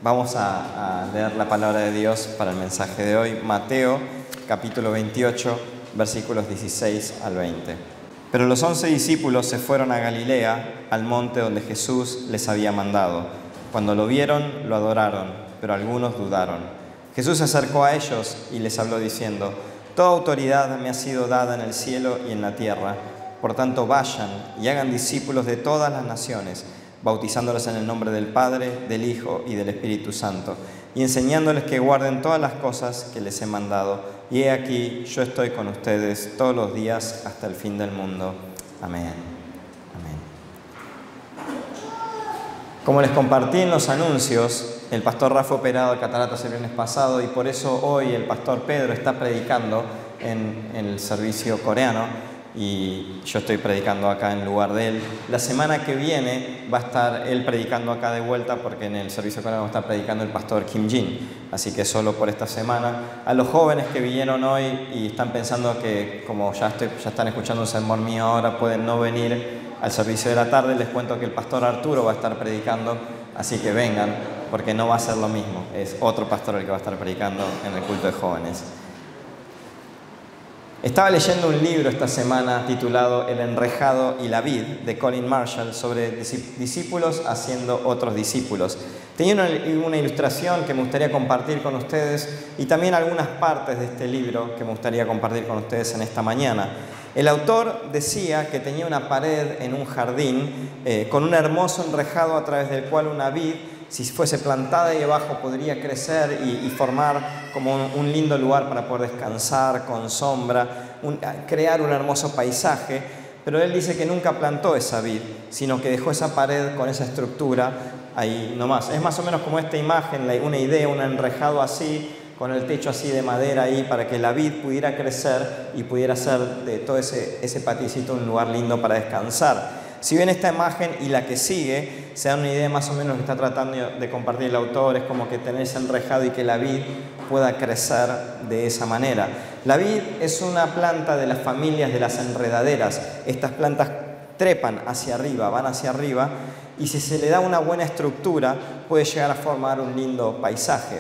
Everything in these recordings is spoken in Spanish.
Vamos a leer la palabra de Dios para el mensaje de hoy. Mateo, capítulo 28, versículos 16 al 20. Pero los 11 discípulos se fueron a Galilea, al monte donde Jesús les había mandado. Cuando lo vieron, lo adoraron, pero algunos dudaron. Jesús se acercó a ellos y les habló diciendo: Toda autoridad me ha sido dada en el cielo y en la tierra. Por tanto, vayan y hagan discípulos de todas las naciones, bautizándolos en el nombre del Padre, del Hijo y del Espíritu Santo, y enseñándoles que guarden todas las cosas que les he mandado. Y he aquí, yo estoy con ustedes todos los días hasta el fin del mundo. Amén. Amén. Como les compartí en los anuncios, el pastor Rafa fue operado de cataratas el viernes pasado y por eso hoy el pastor Pedro está predicando en el servicio coreano. Y yo estoy predicando acá en lugar de él. La semana que viene va a estar él predicando acá de vuelta, porque en el servicio coreano está predicando el pastor Kim Jin. Así que solo por esta semana. A los jóvenes que vinieron hoy y están pensando que como ya están escuchando un sermón mío ahora, pueden no venir al servicio de la tarde, les cuento que el pastor Arturo va a estar predicando, así que vengan, porque no va a ser lo mismo. Es otro pastor el que va a estar predicando en el culto de jóvenes. Estaba leyendo un libro esta semana titulado El enrejado y la vid, de Colin Marshall, sobre discípulos haciendo otros discípulos. Tenía una ilustración que me gustaría compartir con ustedes y también algunas partes de este libro que me gustaría compartir con ustedes en esta mañana. El autor decía que tenía una pared en un jardín con un hermoso enrejado a través del cual una vid, si fuese plantada ahí abajo, podría crecer y formar como un lindo lugar para poder descansar, con sombra, crear un hermoso paisaje. Pero él dice que nunca plantó esa vid, sino que dejó esa pared con esa estructura ahí nomás. Es más o menos como esta imagen, una idea, un enrejado así, con el techo así de madera ahí, para que la vid pudiera crecer y pudiera hacer de todo ese paticito un lugar lindo para descansar. Si ven esta imagen y la que sigue, se dan una idea más o menos que está tratando de compartir el autor. Es como que tener ese enrejado y que la vid pueda crecer de esa manera. La vid es una planta de las familias de las enredaderas. Estas plantas trepan hacia arriba, van hacia arriba, y si se le da una buena estructura, puede llegar a formar un lindo paisaje.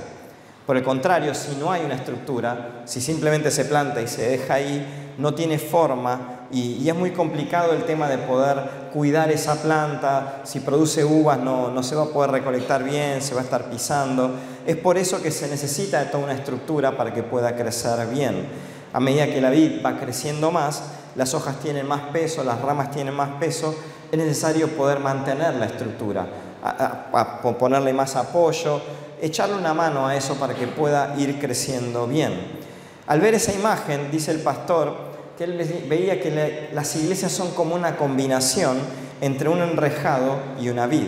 Por el contrario, si no hay una estructura, si simplemente se planta y se deja ahí, no tiene forma y es muy complicado el tema de poder cuidar esa planta. Si produce uvas no se va a poder recolectar bien, se va a estar pisando. Es por eso que se necesita de toda una estructura para que pueda crecer bien. A medida que la vid va creciendo más, las hojas tienen más peso, las ramas tienen más peso, es necesario poder mantener la estructura, ponerle más apoyo, echarle una mano a eso para que pueda ir creciendo bien. Al ver esa imagen, dice el pastor, que él veía que las iglesias son como una combinación entre un enrejado y una vid.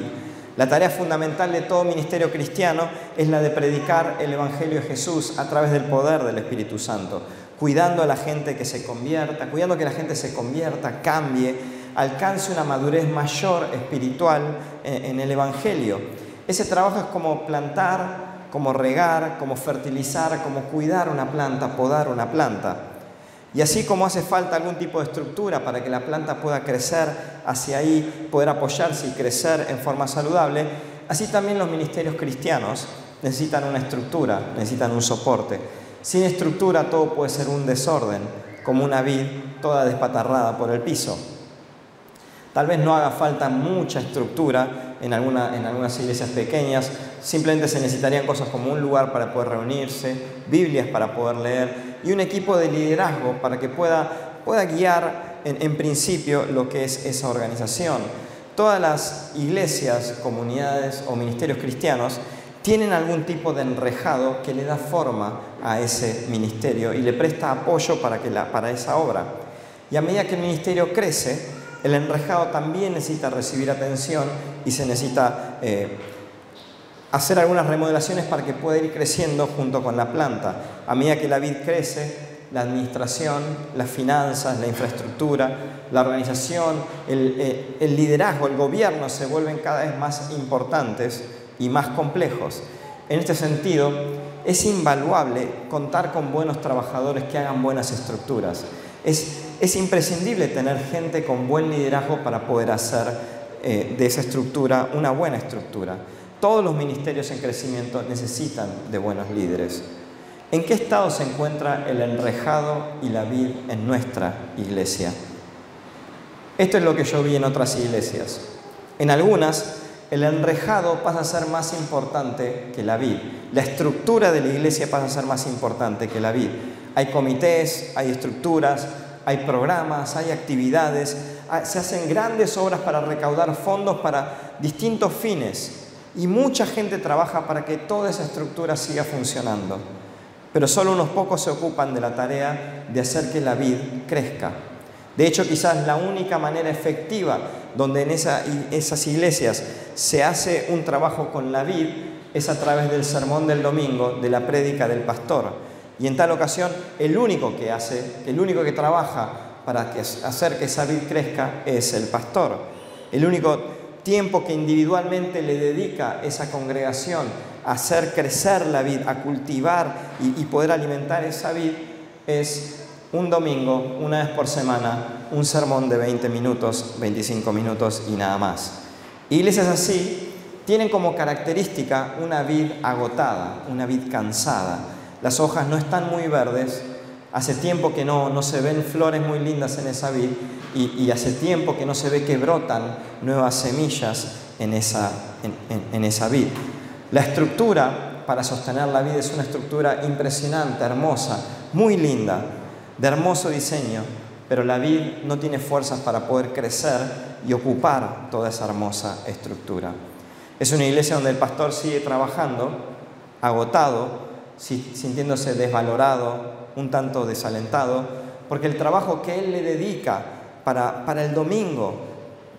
La tarea fundamental de todo ministerio cristiano es la de predicar el Evangelio de Jesús a través del poder del Espíritu Santo, cuidando a la gente que se convierta, cuidando que la gente se convierta, cambie, alcance una madurez mayor espiritual en el Evangelio. Ese trabajo es como plantar, como regar, como fertilizar, como cuidar una planta, podar una planta. Y así como hace falta algún tipo de estructura para que la planta pueda crecer hacia ahí, poder apoyarse y crecer en forma saludable, así también los ministerios cristianos necesitan una estructura, necesitan un soporte. Sin estructura todo puede ser un desorden, como una vid toda despatarrada por el piso. Tal vez no haga falta mucha estructura en algunas iglesias pequeñas, simplemente se necesitarían cosas como un lugar para poder reunirse, Biblias para poder leer y un equipo de liderazgo para que pueda guiar en principio lo que es esa organización. Todas las iglesias, comunidades o ministerios cristianos tienen algún tipo de enrejado que le da forma a ese ministerio y le presta apoyo para esa obra. Y a medida que el ministerio crece, el enrejado también necesita recibir atención y se necesita hacer algunas remodelaciones para que pueda ir creciendo junto con la planta. A medida que la vid crece, la administración, las finanzas, la infraestructura, la organización, el liderazgo, el gobierno se vuelven cada vez más importantes y más complejos. En este sentido, es invaluable contar con buenos trabajadores que hagan buenas estructuras. Es imprescindible tener gente con buen liderazgo para poder hacer de esa estructura una buena estructura. Todos los ministerios en crecimiento necesitan de buenos líderes. ¿En qué estado se encuentra el enrejado y la vid en nuestra iglesia? Esto es lo que yo vi en otras iglesias. En algunas, el enrejado pasa a ser más importante que la vid. La estructura de la iglesia pasa a ser más importante que la vid. Hay comités, hay estructuras, hay programas, hay actividades, se hacen grandes obras para recaudar fondos para distintos fines y mucha gente trabaja para que toda esa estructura siga funcionando. Pero solo unos pocos se ocupan de la tarea de hacer que la vid crezca. De hecho, quizás la única manera efectiva donde en esas iglesias se hace un trabajo con la vid es a través del sermón del domingo, de la prédica del pastor. Y en tal ocasión, el único que trabaja para hacer que esa vid crezca es el pastor. El único tiempo que individualmente le dedica esa congregación a hacer crecer la vid, a cultivar y poder alimentar esa vid es un domingo, una vez por semana, un sermón de 20 minutos, 25 minutos y nada más. Iglesias así tienen como característica una vid agotada, una vid cansada. Las hojas no están muy verdes, hace tiempo que no se ven flores muy lindas en esa vid y hace tiempo que no se ve que brotan nuevas semillas en esa vid. La estructura para sostener la vid es una estructura impresionante, hermosa, muy linda, de hermoso diseño, pero la vid no tiene fuerzas para poder crecer y ocupar toda esa hermosa estructura. Es una iglesia donde el pastor sigue trabajando, agotado, sintiéndose desvalorado, un tanto desalentado, porque el trabajo que él le dedica para el domingo,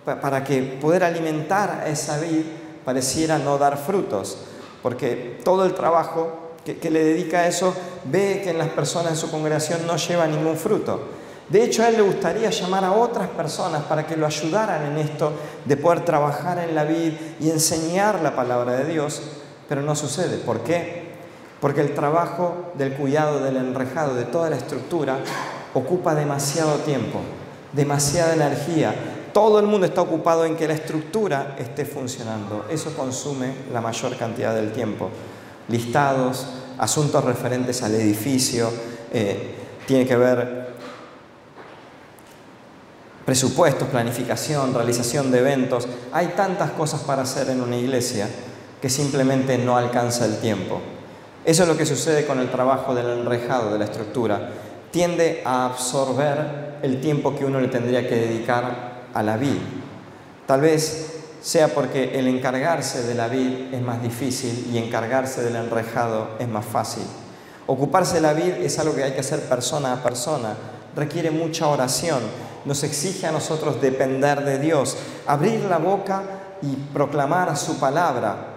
para que poder alimentar a esa vid, pareciera no dar frutos, porque todo el trabajo que le dedica a eso ve que en las personas en su congregación no lleva ningún fruto. De hecho, a él le gustaría llamar a otras personas para que lo ayudaran en esto de poder trabajar en la vid y enseñar la palabra de Dios, pero no sucede. ¿Por qué? Porque el trabajo del cuidado, del enrejado, de toda la estructura ocupa demasiado tiempo, demasiada energía. Todo el mundo está ocupado en que la estructura esté funcionando. Eso consume la mayor cantidad del tiempo. Listados, asuntos referentes al edificio, tiene que ver presupuestos, planificación, realización de eventos. Hay tantas cosas para hacer en una iglesia que simplemente no alcanza el tiempo. Eso es lo que sucede con el trabajo del enrejado, de la estructura. Tiende a absorber el tiempo que uno le tendría que dedicar a la vid. Tal vez sea porque el encargarse de la vid es más difícil y encargarse del enrejado es más fácil. Ocuparse de la vid es algo que hay que hacer persona a persona, requiere mucha oración, nos exige a nosotros depender de Dios, abrir la boca y proclamar su palabra.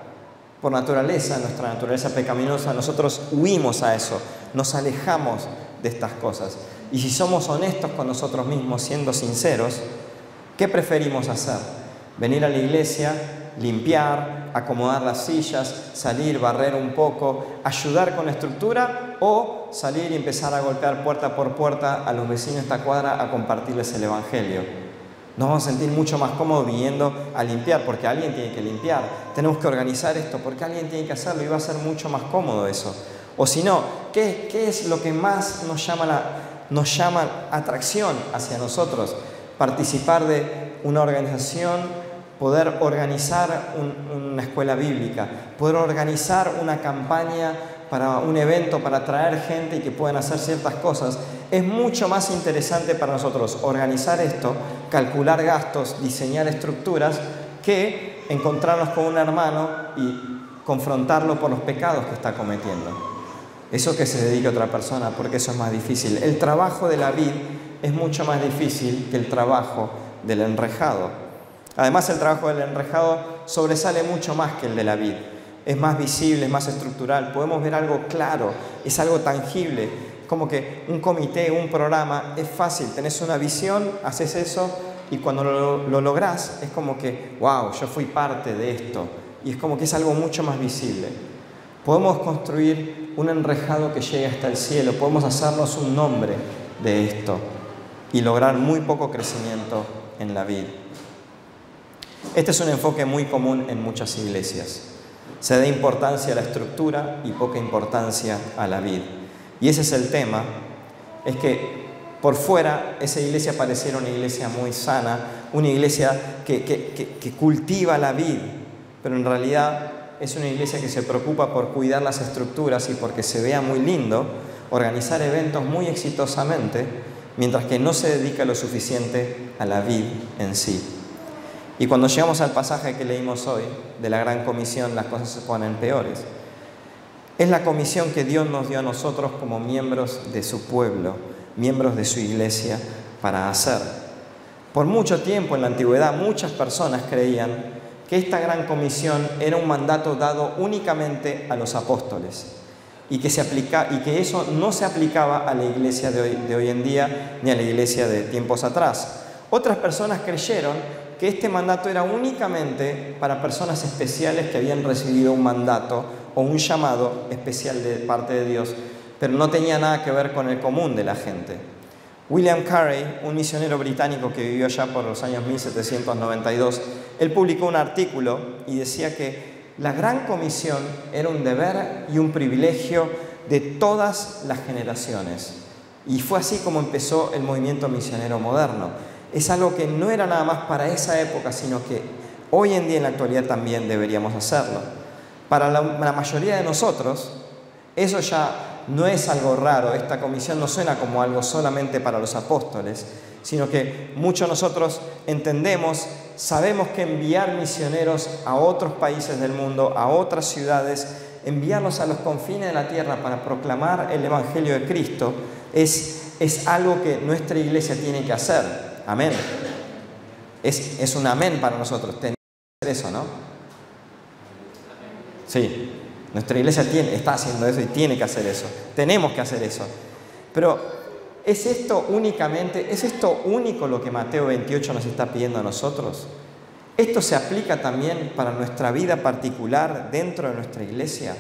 Por naturaleza, nuestra naturaleza pecaminosa, nosotros huimos a eso, nos alejamos de estas cosas. Y si somos honestos con nosotros mismos, siendo sinceros, ¿qué preferimos hacer? Venir a la iglesia, limpiar, acomodar las sillas, salir, barrer un poco, ayudar con la estructura o salir y empezar a golpear puerta por puerta a los vecinos de esta cuadra a compartirles el evangelio. Nos vamos a sentir mucho más cómodos viniendo a limpiar porque alguien tiene que limpiar. Tenemos que organizar esto porque alguien tiene que hacerlo y va a ser mucho más cómodo eso. O si no, ¿qué es lo que más nos llama atracción hacia nosotros? Participar de una organización, poder organizar una escuela bíblica, poder organizar una campaña para un evento, para atraer gente y que puedan hacer ciertas cosas. Es mucho más interesante para nosotros organizar esto, calcular gastos, diseñar estructuras, que encontrarnos con un hermano y confrontarlo por los pecados que está cometiendo. Eso que se dedique a otra persona, porque eso es más difícil. El trabajo de la vid es mucho más difícil que el trabajo del enrejado. Además, el trabajo del enrejado sobresale mucho más que el de la vid. Es más visible, es más estructural, podemos ver algo claro, es algo tangible, como que un comité, un programa, es fácil, tenés una visión, haces eso y cuando lo lográs es como que, wow, yo fui parte de esto y es como que es algo mucho más visible. Podemos construir un enrejado que llegue hasta el cielo, podemos hacernos un nombre de esto y lograr muy poco crecimiento en la vid. Este es un enfoque muy común en muchas iglesias. Se da importancia a la estructura y poca importancia a la vid. Y ese es el tema, es que por fuera esa iglesia pareciera una iglesia muy sana, una iglesia que cultiva la vid, pero en realidad es una iglesia que se preocupa por cuidar las estructuras y porque se vea muy lindo, organizar eventos muy exitosamente, mientras que no se dedica lo suficiente a la vid en sí. Y cuando llegamos al pasaje que leímos hoy, de la Gran Comisión, las cosas se ponen peores. Es la comisión que Dios nos dio a nosotros como miembros de su pueblo, miembros de su iglesia, para hacer. Por mucho tiempo en la antigüedad, muchas personas creían que esta Gran Comisión era un mandato dado únicamente a los apóstoles y que eso no se aplicaba a la iglesia de hoy en día ni a la iglesia de tiempos atrás. Otras personas creyeron que este mandato era únicamente para personas especiales que habían recibido un mandato o un llamado especial de parte de Dios, pero no tenía nada que ver con el común de la gente. William Carey, un misionero británico que vivió allá por los años 1792, él publicó un artículo y decía que la Gran Comisión era un deber y un privilegio de todas las generaciones. Y fue así como empezó el movimiento misionero moderno. Es algo que no era nada más para esa época, sino que hoy en día en la actualidad también deberíamos hacerlo. Para la mayoría de nosotros, eso ya no es algo raro. Esta comisión no suena como algo solamente para los apóstoles, sino que muchos de nosotros entendemos, sabemos que enviar misioneros a otros países del mundo, a otras ciudades, enviarlos a los confines de la tierra para proclamar el Evangelio de Cristo, es algo que nuestra iglesia tiene que hacer. Amén. Es un amén para nosotros. Tenemos que hacer eso, ¿no? Sí. Nuestra iglesia está haciendo eso y tiene que hacer eso. Tenemos que hacer eso. Pero ¿es esto único lo que Mateo 28 nos está pidiendo a nosotros? ¿Esto se aplica también para nuestra vida particular dentro de nuestra iglesia?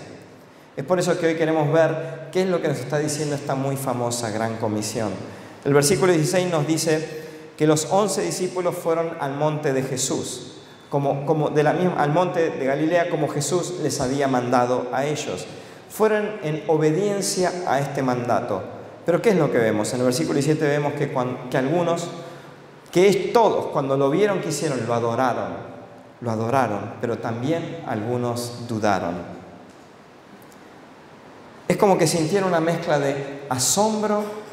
Es por eso que hoy queremos ver qué es lo que nos está diciendo esta muy famosa Gran Comisión. El versículo 16 nos dice que los 11 discípulos fueron al monte de Jesús, al monte de Galilea, como Jesús les había mandado a ellos. Fueron en obediencia a este mandato. Pero ¿qué es lo que vemos? En el versículo 17 vemos que algunos, todos, cuando lo vieron, ¿qué hicieron? Lo adoraron, pero también algunos dudaron. Es como que sintieron una mezcla de asombro,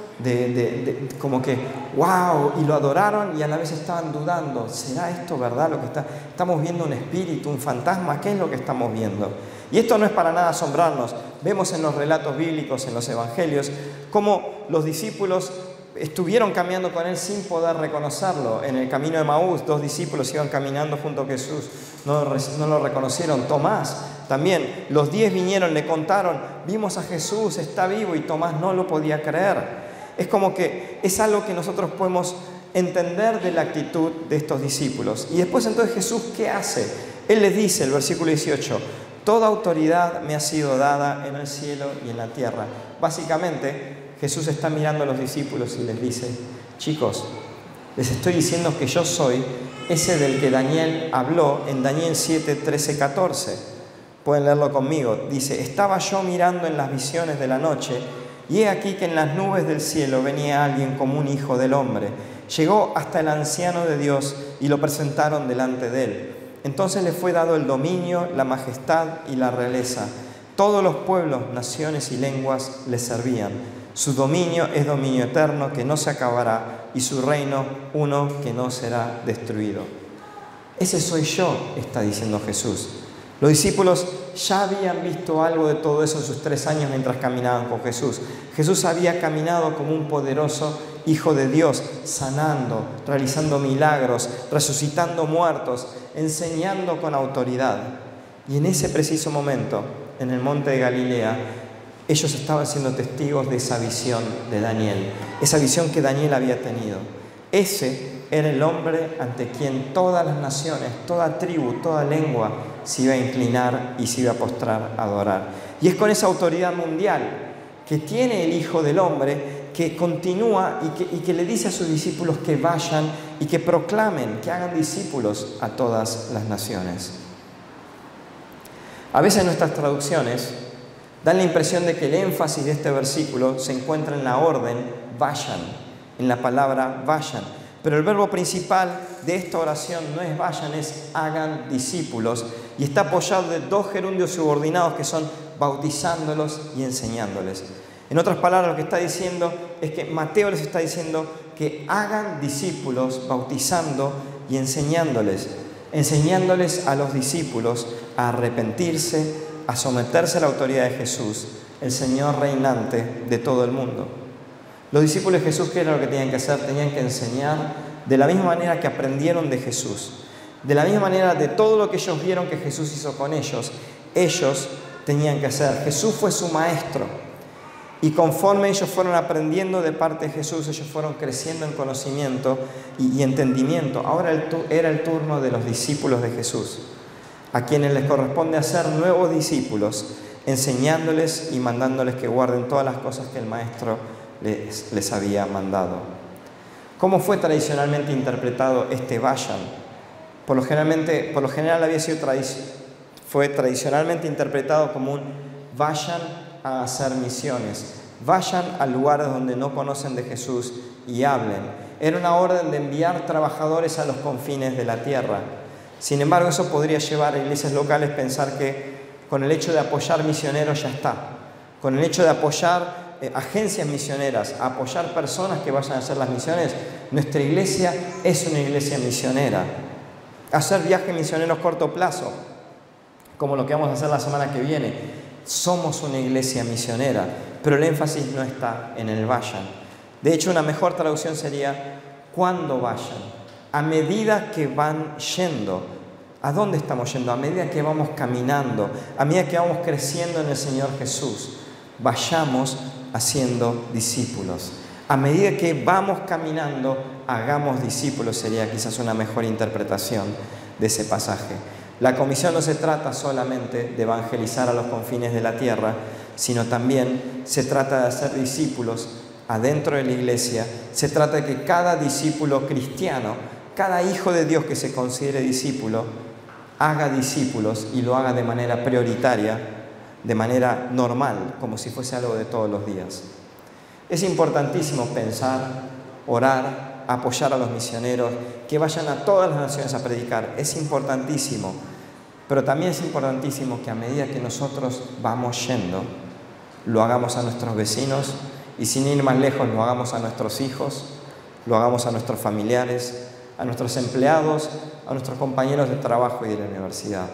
como que wow, y lo adoraron y a la vez estaban dudando. ¿Será esto verdad lo que estamos viendo? ¿Un espíritu, un fantasma? ¿Qué es lo que estamos viendo? Y esto no es para nada asombrarnos. Vemos en los relatos bíblicos, en los evangelios, cómo los discípulos estuvieron caminando con él sin poder reconocerlo. En el camino de Maús, 2 discípulos iban caminando junto a Jesús, no lo reconocieron. Tomás también, los 10 vinieron, le contaron, vimos a Jesús, está vivo, y Tomás no lo podía creer. Es como que es algo que nosotros podemos entender de la actitud de estos discípulos. Y después entonces Jesús, ¿qué hace? Él les dice, el versículo 18, toda autoridad me ha sido dada en el cielo y en la tierra. Básicamente, Jesús está mirando a los discípulos y les dice, chicos, les estoy diciendo que yo soy ese del que Daniel habló en Daniel 7, 13, 14. Pueden leerlo conmigo. Dice, estaba yo mirando en las visiones de la noche, y he aquí que en las nubes del cielo venía alguien como un hijo del hombre. Llegó hasta el anciano de Dios y lo presentaron delante de él. Entonces le fue dado el dominio, la majestad y la realeza. Todos los pueblos, naciones y lenguas le servían. Su dominio es dominio eterno que no se acabará, y su reino uno que no será destruido. Ese soy yo, está diciendo Jesús. Los discípulos ya habían visto algo de todo eso en sus 3 años mientras caminaban con Jesús. Jesús había caminado como un poderoso Hijo de Dios, sanando, realizando milagros, resucitando muertos, enseñando con autoridad. Y en ese preciso momento, en el monte de Galilea, ellos estaban siendo testigos de esa visión de Daniel, esa visión que Daniel había tenido. Ese era el hombre ante quien todas las naciones, toda tribu, toda lengua se iba a inclinar y se iba a postrar a adorar. Y es con esa autoridad mundial que tiene el Hijo del Hombre que continúa y que le dice a sus discípulos que vayan y que proclamen, que hagan discípulos a todas las naciones. A veces nuestras traducciones dan la impresión de que el énfasis de este versículo se encuentra en la orden vayan, en la palabra vayan. Pero el verbo principal de esta oración no es vayan, es hagan discípulos, y está apoyado de dos gerundios subordinados que son bautizándolos y enseñándoles. En otras palabras, lo que está diciendo es que Mateo les está diciendo que hagan discípulos bautizando y enseñándoles a los discípulos a arrepentirse, a someterse a la autoridad de Jesús, el Señor reinante de todo el mundo. Los discípulos de Jesús, ¿qué era lo que tenían que hacer? Tenían que enseñar de la misma manera que aprendieron de Jesús, de la misma manera de todo lo que ellos vieron que Jesús hizo con ellos tenían que hacer. Jesús fue su maestro, y conforme ellos fueron aprendiendo de parte de Jesús, ellos fueron creciendo en conocimiento y entendimiento. Ahora era el turno de los discípulos de Jesús, a quienes les corresponde hacer nuevos discípulos, enseñándoles y mandándoles que guarden todas las cosas que el Maestro les había mandado. ¿Cómo fue tradicionalmente interpretado este vayan? Por lo general fue tradicionalmente interpretado como un vayan a hacer misiones, vayan a lugares donde no conocen de Jesús y hablen. Era una orden de enviar trabajadores a los confines de la tierra. Sin embargo, eso podría llevar a iglesias locales a pensar que con el hecho de apoyar misioneros ya está. Con el hecho de apoyar agencias misioneras, a apoyar personas que vayan a hacer las misiones, nuestra iglesia es una iglesia misionera. Hacer viajes misioneros corto plazo, como lo que vamos a hacer la semana que viene, somos una iglesia misionera, pero el énfasis no está en el vayan. De hecho, una mejor traducción sería cuando vayan, a medida que van yendo. ¿A dónde estamos yendo? A medida que vamos caminando, a medida que vamos creciendo en el Señor Jesús, vayamos haciendo discípulos. A medida que vamos caminando, hagamos discípulos, sería quizás una mejor interpretación de ese pasaje. La comisión no se trata solamente de evangelizar a los confines de la tierra, sino también se trata de hacer discípulos adentro de la iglesia. Se trata de que cada discípulo cristiano, cada hijo de Dios que se considere discípulo, haga discípulos y lo haga de manera prioritaria, de manera normal, como si fuese algo de todos los días. Es importantísimo pensar, orar, apoyar a los misioneros, que vayan a todas las naciones a predicar. Es importantísimo, pero también es importantísimo que a medida que nosotros vamos yendo, lo hagamos a nuestros vecinos y, sin ir más lejos, lo hagamos a nuestros hijos, lo hagamos a nuestros familiares, a nuestros empleados, a nuestros compañeros de trabajo y de la universidad.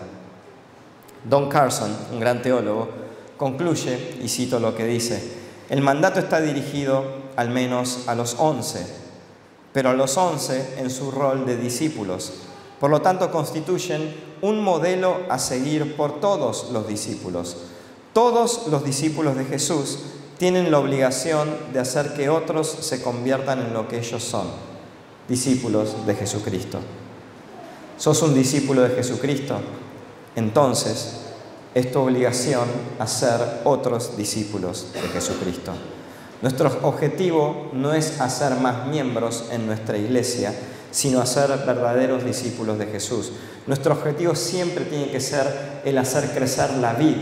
Don Carson, un gran teólogo, concluye, y cito lo que dice: el mandato está dirigido al menos a los 11, pero a los 11 en su rol de discípulos. Por lo tanto, constituyen un modelo a seguir por todos los discípulos. Todos los discípulos de Jesús tienen la obligación de hacer que otros se conviertan en lo que ellos son, discípulos de Jesucristo. ¿Sos un discípulo de Jesucristo? Entonces, es tu obligación hacer otros discípulos de Jesucristo. Nuestro objetivo no es hacer más miembros en nuestra iglesia, sino hacer verdaderos discípulos de Jesús. Nuestro objetivo siempre tiene que ser el hacer crecer la vid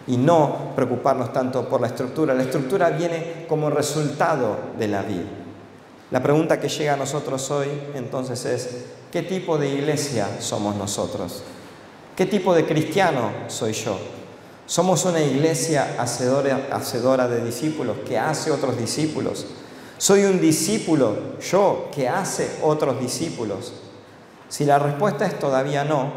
y no preocuparnos tanto por la estructura. La estructura viene como resultado de la vid. La pregunta que llega a nosotros hoy, entonces, es: ¿qué tipo de iglesia somos nosotros? ¿Qué tipo de cristiano soy yo? ¿Somos una iglesia hacedora de discípulos, que hace otros discípulos? ¿Soy un discípulo, yo, que hace otros discípulos? Si la respuesta es todavía no,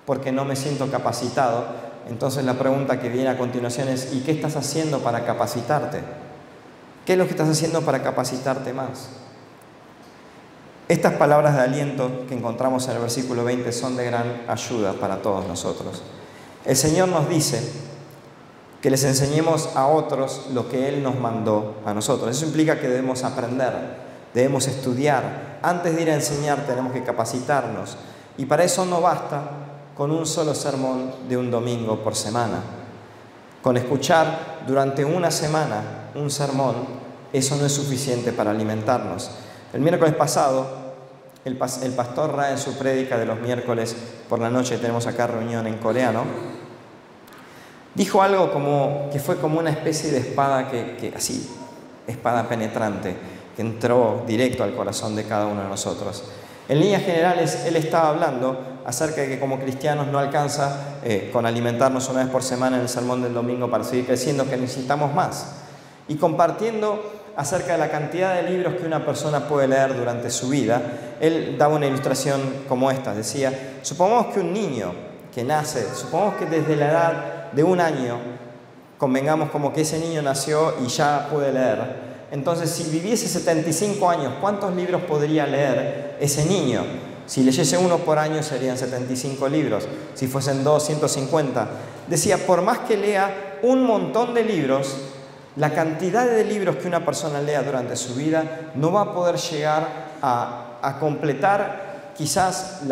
porque no me siento capacitado, entonces la pregunta que viene a continuación es: ¿y qué estás haciendo para capacitarte? ¿Qué es lo que estás haciendo para capacitarte más? Estas palabras de aliento que encontramos en el versículo 20 son de gran ayuda para todos nosotros. El Señor nos dice que les enseñemos a otros lo que Él nos mandó a nosotros. Eso implica que debemos aprender, debemos estudiar. Antes de ir a enseñar tenemos que capacitarnos. Y para eso no basta con un solo sermón de un domingo por semana. Con escuchar durante una semana un sermón, eso no es suficiente para alimentarnos. El miércoles pasado, el pastor Ra, en su prédica de los miércoles por la noche, tenemos acá reunión en coreano, Dijo algo como que fue como una especie de espada así, espada penetrante, que entró directo al corazón de cada uno de nosotros. En líneas generales, él estaba hablando acerca de que como cristianos no alcanza con alimentarnos una vez por semana en el sermón del domingo para seguir creciendo, que necesitamos más. Y compartiendo acerca de la cantidad de libros que una persona puede leer durante su vida, él daba una ilustración como esta. Decía, supongamos que un niño que nace, supongamos que desde la edad de 1 año, convengamos como que ese niño nació y ya puede leer. Entonces, si viviese 75 años, ¿cuántos libros podría leer ese niño? Si leyese 1 por año serían 75 libros, si fuesen 2, 150. Decía, por más que lea un montón de libros, la cantidad de libros que una persona lea durante su vida no va a poder llegar a completar quizás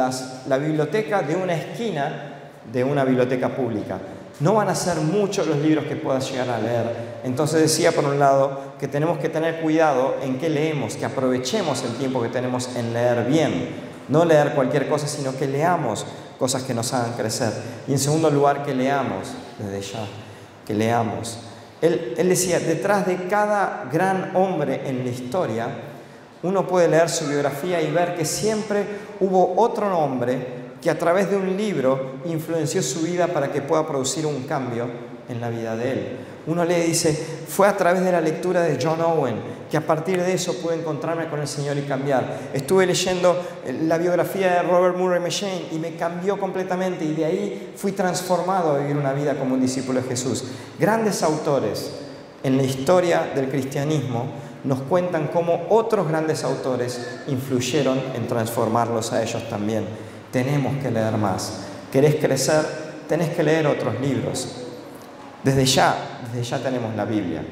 la biblioteca de una esquina de una biblioteca pública. No van a ser muchos los libros que puedas llegar a leer. Entonces decía, por un lado, que tenemos que tener cuidado en qué leemos, que aprovechemos el tiempo que tenemos en leer bien. No leer cualquier cosa, sino que leamos cosas que nos hagan crecer. Y en segundo lugar, que leamos desde ya, que leamos. Él decía, detrás de cada gran hombre en la historia, uno puede leer su biografía y ver que siempre hubo otro hombre que a través de un libro influenció su vida para que pueda producir un cambio en la vida de él. Uno lee y dice, fue a través de la lectura de John Owen que a partir de eso pude encontrarme con el Señor y cambiar. Estuve leyendo la biografía de Robert Murray M'Cheyne y me cambió completamente, y de ahí fui transformado a vivir una vida como un discípulo de Jesús. Grandes autores en la historia del cristianismo nos cuentan cómo otros grandes autores influyeron en transformarlos a ellos también. Tenemos que leer más. ¿Querés crecer? Tenés que leer otros libros. Desde ya tenemos la Biblia.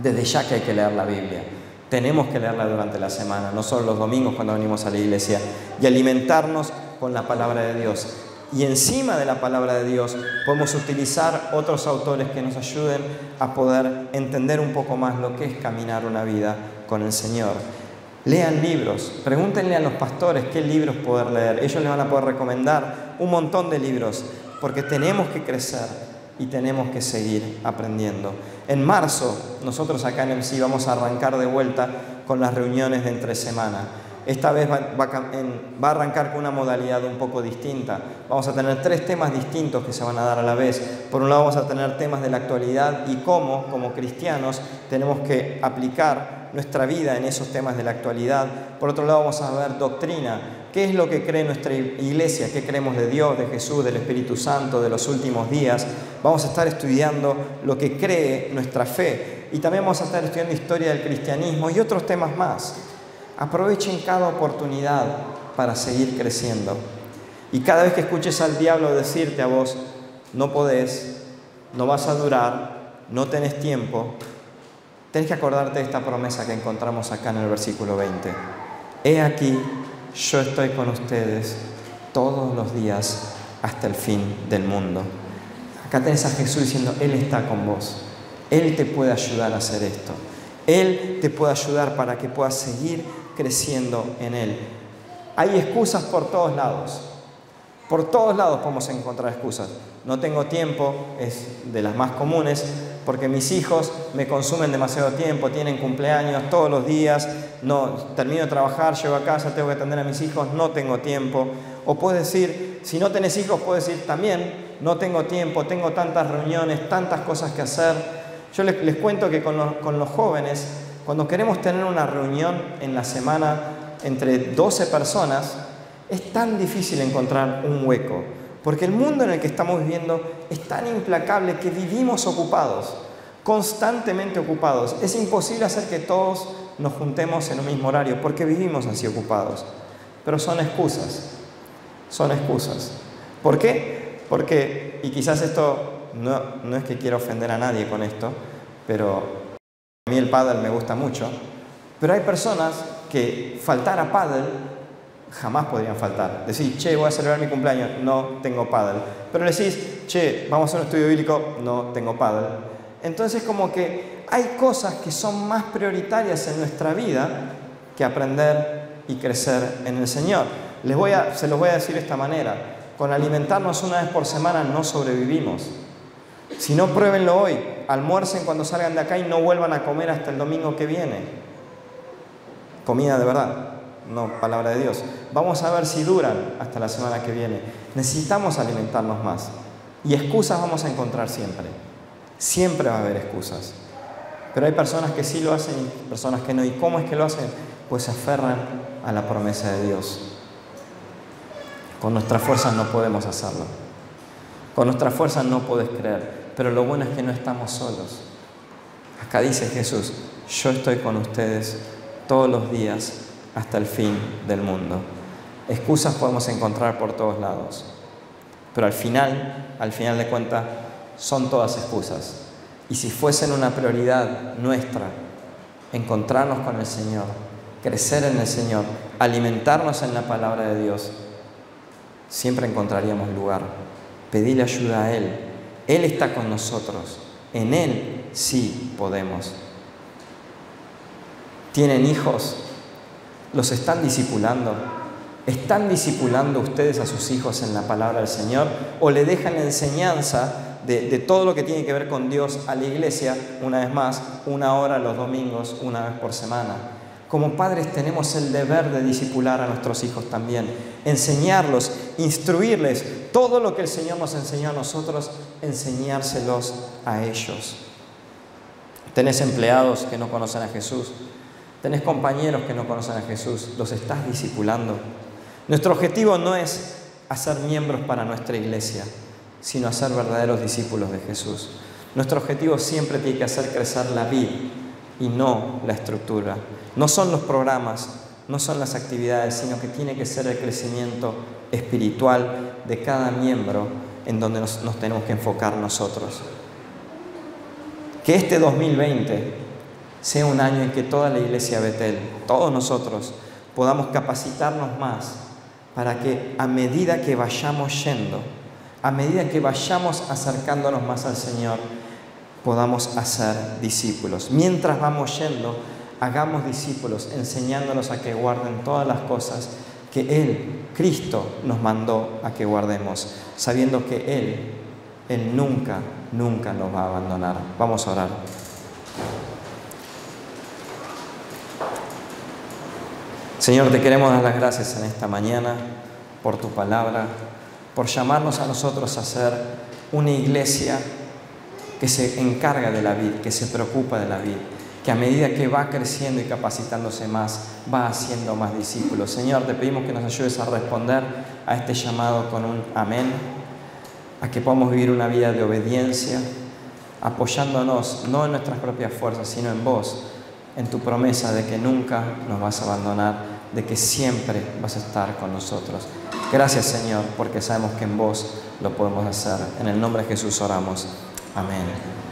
Desde ya que hay que leer la Biblia. Tenemos que leerla durante la semana, no solo los domingos cuando venimos a la iglesia, y alimentarnos con la palabra de Dios. Y encima de la palabra de Dios podemos utilizar otros autores que nos ayuden a poder entender un poco más lo que es caminar una vida con el Señor. Lean libros, pregúntenle a los pastores qué libros poder leer. Ellos les van a poder recomendar un montón de libros, porque tenemos que crecer y tenemos que seguir aprendiendo. En marzo, nosotros acá en MC vamos a arrancar de vuelta con las reuniones de entre semana. Esta vez va a arrancar con una modalidad un poco distinta. Vamos a tener 3 temas distintos que se van a dar a la vez. Por un lado vamos a tener temas de la actualidad y cómo, como cristianos, tenemos que aplicar nuestra vida en esos temas de la actualidad. Por otro lado vamos a ver doctrina. ¿Qué es lo que cree nuestra iglesia? ¿Qué creemos de Dios, de Jesús, del Espíritu Santo, de los últimos días? Vamos a estar estudiando lo que cree nuestra fe. Y también vamos a estar estudiando historia del cristianismo y otros temas más. Aprovechen cada oportunidad para seguir creciendo. Y cada vez que escuches al diablo decirte a vos, no podés, no vas a durar, no tenés tiempo, tenés que acordarte de esta promesa que encontramos acá en el versículo 20. He aquí, yo estoy con ustedes todos los días hasta el fin del mundo. Acá tenés a Jesús diciendo, Él está con vos. Él te puede ayudar a hacer esto. Él te puede ayudar para que puedas seguir creciendo en Él. Hay excusas por todos lados. Por todos lados podemos encontrar excusas. No tengo tiempo, es de las más comunes, porque mis hijos me consumen demasiado tiempo, tienen cumpleaños todos los días, no termino de trabajar, llego a casa, tengo que atender a mis hijos, no tengo tiempo. O puedes decir, si no tenés hijos, puedes decir también, no tengo tiempo, tengo tantas reuniones, tantas cosas que hacer. Yo les cuento que con los jóvenes, cuando queremos tener una reunión en la semana entre 12 personas, es tan difícil encontrar un hueco, porque el mundo en el que estamos viviendo es tan implacable que vivimos ocupados, constantemente ocupados. Es imposible hacer que todos nos juntemos en un mismo horario, porque vivimos así ocupados. Pero son excusas, son excusas. ¿Por qué? Porque, y quizás esto no es que quiera ofender a nadie con esto, pero a mí el pádel me gusta mucho, pero hay personas que faltar a pádel jamás podrían faltar. Decís, che, voy a celebrar mi cumpleaños, no tengo pádel. Pero decís, che, vamos a hacer un estudio bíblico, no tengo pádel. Entonces como que hay cosas que son más prioritarias en nuestra vida que aprender y crecer en el Señor. Se los voy a decir de esta manera. Con alimentarnos una vez por semana no sobrevivimos. Si no, pruébenlo hoy. Almuercen cuando salgan de acá y no vuelvan a comer hasta el domingo que viene. Comida de verdad, no palabra de Dios. Vamos a ver si duran hasta la semana que viene. Necesitamos alimentarnos más. Y excusas vamos a encontrar siempre. Siempre va a haber excusas. Pero hay personas que sí lo hacen y personas que no. ¿Y cómo es que lo hacen? Pues se aferran a la promesa de Dios. Con nuestras fuerzas no podemos hacerlo. Con nuestras fuerzas no puedes creer. Pero lo bueno es que no estamos solos. Acá dice Jesús, yo estoy con ustedes todos los días hasta el fin del mundo. Excusas podemos encontrar por todos lados. Pero al final de cuentas, son todas excusas. Y si fuesen una prioridad nuestra, encontrarnos con el Señor, crecer en el Señor, alimentarnos en la palabra de Dios, siempre encontraríamos lugar. Pedirle ayuda a Él. Él está con nosotros. En Él sí podemos. ¿Tienen hijos? ¿Los están discipulando? ¿Están discipulando ustedes a sus hijos en la palabra del Señor? ¿O le dejan la enseñanza de todo lo que tiene que ver con Dios a la iglesia, una vez más, 1 hora los domingos, una vez por semana? Como padres tenemos el deber de discipular a nuestros hijos también, enseñarlos, instruirles, todo lo que el Señor nos enseñó a nosotros, enseñárselos a ellos. Tenés empleados que no conocen a Jesús, tenés compañeros que no conocen a Jesús, los estás discipulando. Nuestro objetivo no es hacer miembros para nuestra iglesia, sino hacer verdaderos discípulos de Jesús. Nuestro objetivo siempre tiene que hacer crecer la vida y no la estructura. No son los programas, no son las actividades, sino que tiene que ser el crecimiento espiritual de cada miembro en donde nos tenemos que enfocar nosotros. Que este 2020 sea un año en que toda la iglesia Betel, todos nosotros, podamos capacitarnos más para que a medida que vayamos yendo, a medida que vayamos acercándonos más al Señor, podamos hacer discípulos. Mientras vamos yendo, hagamos discípulos, enseñándolos a que guarden todas las cosas que Él, Cristo, nos mandó a que guardemos, sabiendo que Él nunca nos va a abandonar. Vamos a orar. Señor, te queremos dar las gracias en esta mañana por tu palabra, por llamarnos a nosotros a ser una iglesia que se encarga de la vida, que se preocupa de la vida, que a medida que va creciendo y capacitándose más, va haciendo más discípulos. Señor, te pedimos que nos ayudes a responder a este llamado con un amén, a que podamos vivir una vida de obediencia, apoyándonos no en nuestras propias fuerzas, sino en vos, en tu promesa de que nunca nos vas a abandonar, de que siempre vas a estar con nosotros. Gracias, Señor, porque sabemos que en vos lo podemos hacer. En el nombre de Jesús oramos. Amén.